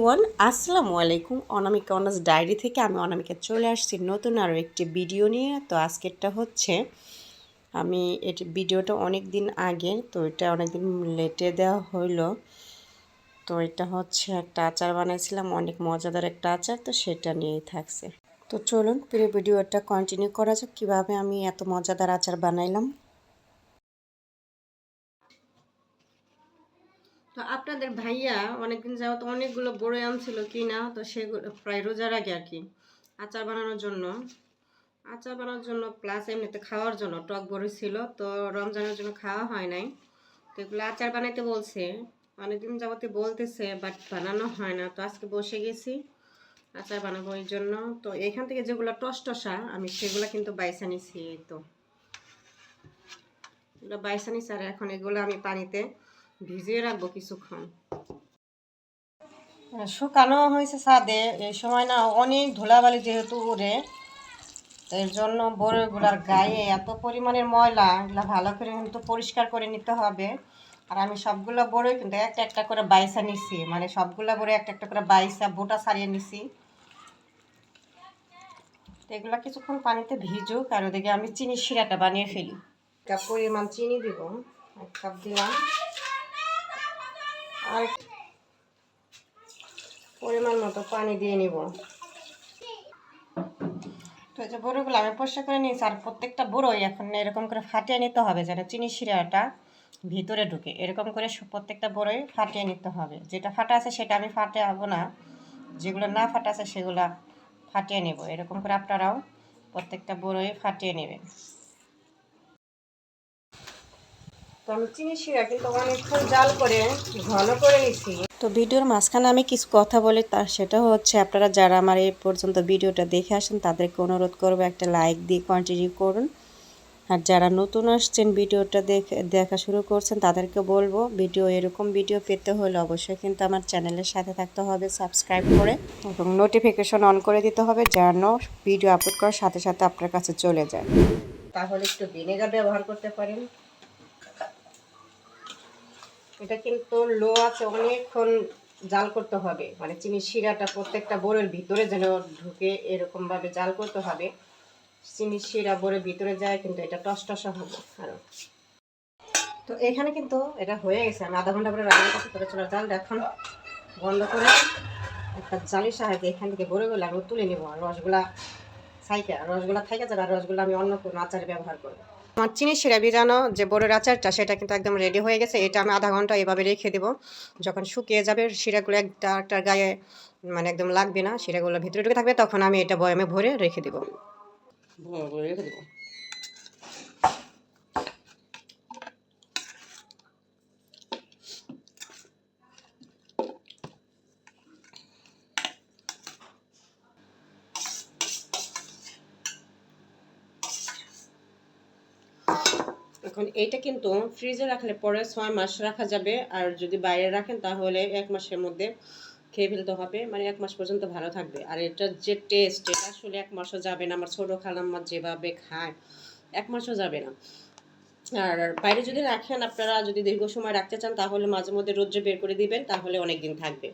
Everyone, আসসালামু আলাইকুম। অনামিকা honours diary থেকে আমি অনামিকা চলে আসছি নতুন আরও একটি ভিডিও নিয়ে। তো আজকেরটা হচ্ছে আমি এটি ভিডিওটা অনেক দিন আগে, তো এটা অনেক দিন লেটে দেওয়া হইলো। তো এটা হচ্ছে একটা আচার বানাইছিলাম, অনেক মজাদার একটা আচার, তো সেটা নিয়েই থাকছে। তো চলুন পুরো ভিডিওটা কন্টিনিউ করা যাক কীভাবে আমি এত মজাদার আচার বানাইলাম। তো আপনাদের ভাইয়া অনেকদিন যাবত অনেকগুলো বড়ই আনছিল কিনা, তো সেগুলো প্রায় রোজার আগে আর কি আচার বানানোর জন্য প্লাস এমনিতে খাওয়ার জন্য টক বড়ই ছিল, তো রমজানের জন্য খাওয়া হয় নাই। তো এগুলো আচার বানাইতে বলছে, অনেকদিন যাবতে বলতেছে, বাট বানানো হয় না। তো আজকে বসে গেছি আচার বানাবো এই জন্য। তো এখান থেকে যেগুলো টসটসা আমি সেগুলো কিন্তু বাইসা নিছি। এই তো এগুলো বাইসা নিছি, আর এখন এগুলো আমি পানিতে ভিজিয়ে রাখবো কিছুক্ষণ। শুকানো হয়েছে ছাদে, এই সময় না অনেক ধুলাবালি যেহেতু উড়ে, এর জন্য বড়ইগুলার গায়ে এত পরিমাণের ময়লা, এগুলো ভালো করে কিন্তু পরিষ্কার করে নিতে হবে। আর আমি সবগুলো বড়ই কিন্তু একটা একটা করে বাইসা নিছি, মানে সবগুলো বড়ই একটা একটা করে বাইসা বোটা ছাড়িয়ে নিছি। তো এগুলো কিছুক্ষণ পানিতে ভিজুক, আর ওদিকে আমি চিনির শিরাটা বানিয়ে ফেলি। একটা পরিমাণ চিনি দিব, 1 কাপ দিলাম, আর পরিমাণ মতো পানি দিয়ে নিব। তো এই যে বড়ইগুলো আমি পরিষ্কার করে নিয়েছি, আর প্রত্যেকটা বড়ই এখন এরকম করে ফাটিয়ে নিতে হবে যেন চিনি শিরাটা ভিতরে ঢুকে। এরকম করে প্রত্যেকটা বড়ই ফাটিয়ে নিতে হবে। যেটা ফাটা আছে সেটা আমি ফাটাবো না, যেগুলো না ফাটা আছে সেগুলো ফাটিয়ে নেব। এরকম করে আপনারাও প্রত্যেকটা বড়ই ফাটিয়ে নেবেন। তো আমি চিনি শিরা কিন্তু অনেকক্ষণ জাল করে ঘন করে নিছি। তো ভিডিওর মাঝখানে আমি কিছু কথা বলি, তার সেটা হচ্ছে আপনারা যারা আমার এই পর্যন্ত ভিডিওটা দেখে আসেন তাদেরকে অনুরোধ করবো একটা লাইক দিয়ে কন্টিনিউ করুন। আর যারা নতুন আসছেন ভিডিওটা দেখা শুরু করছেন তাদেরকে বলবো ভিডিও এরকম ভিডিও পেতে হলে অবশ্যই কিন্তু আমার চ্যানেলের সাথে থাকতে হবে, সাবস্ক্রাইব করে এবং নোটিফিকেশন অন করে দিতে হবে যেন ভিডিও আপলোড করার সাথে সাথে আপনার কাছে চলে যায়। তাহলে একটু ভিনেগার ব্যবহার করতে পারেন। এটা কিন্তু লো আছে, অনেকক্ষণ জাল করতে হবে, মানে চিনি শিরাটা প্রত্যেকটা বড়ের ভিতরে যেন ঢুকে এরকমভাবে জাল করতে হবে। চিনি শিরা বড়ের ভিতরে যায় কিন্তু এটা টসটসা হবে আরো। তো এখানে কিন্তু এটা হয়ে গেছে, আমি আধা ঘন্টা করে রান্না করতে করে চলে জাল এখন বন্ধ করে একটা জালির সাহায্যে এখান থেকে বড়িগুলো আমি তুলে নেবো। আর রসগুলা থাকে যাবে, আর রসগুলো আমি অন্য কোনো আচারে ব্যবহার করবো। আমার চিনি শিরা ভিজানো যে বড়ের আচারটা সেটা কিন্তু একদম রেডি হয়ে গেছে। এটা আমি আধা ঘন্টা এভাবে রেখে দেবো। যখন শুকিয়ে যাবে শিরাগুলো একটা গায়ে মানে একদম লাগবে না, শিরাগুলো ভিতরে ঢুকে থাকবে, তখন আমি এটা বয়ামে ভরে রেখে দেবো। এখন এইটা কিন্তু ফ্রিজে রাখলে পরে 6 মাস রাখা যাবে, আর যদি বাইরে রাখেন তাহলে 1 মাসের মধ্যে খেয়ে ফেলতে হবে, মানে 1 মাস পর্যন্ত ভালো থাকবে। আর এটার যে টেস্ট, এটা আসলে 1 মাসও যাবে না। আমার ছোটো খালাম্মা যেভাবে খায় 1 মাসও যাবে না। আর বাইরে যদি রাখেন, আপনারা যদি দীর্ঘ সময় রাখতে চান তাহলে মাঝে মধ্যে রোদ্রে বের করে দিবেন, তাহলে অনেক দিন থাকবে।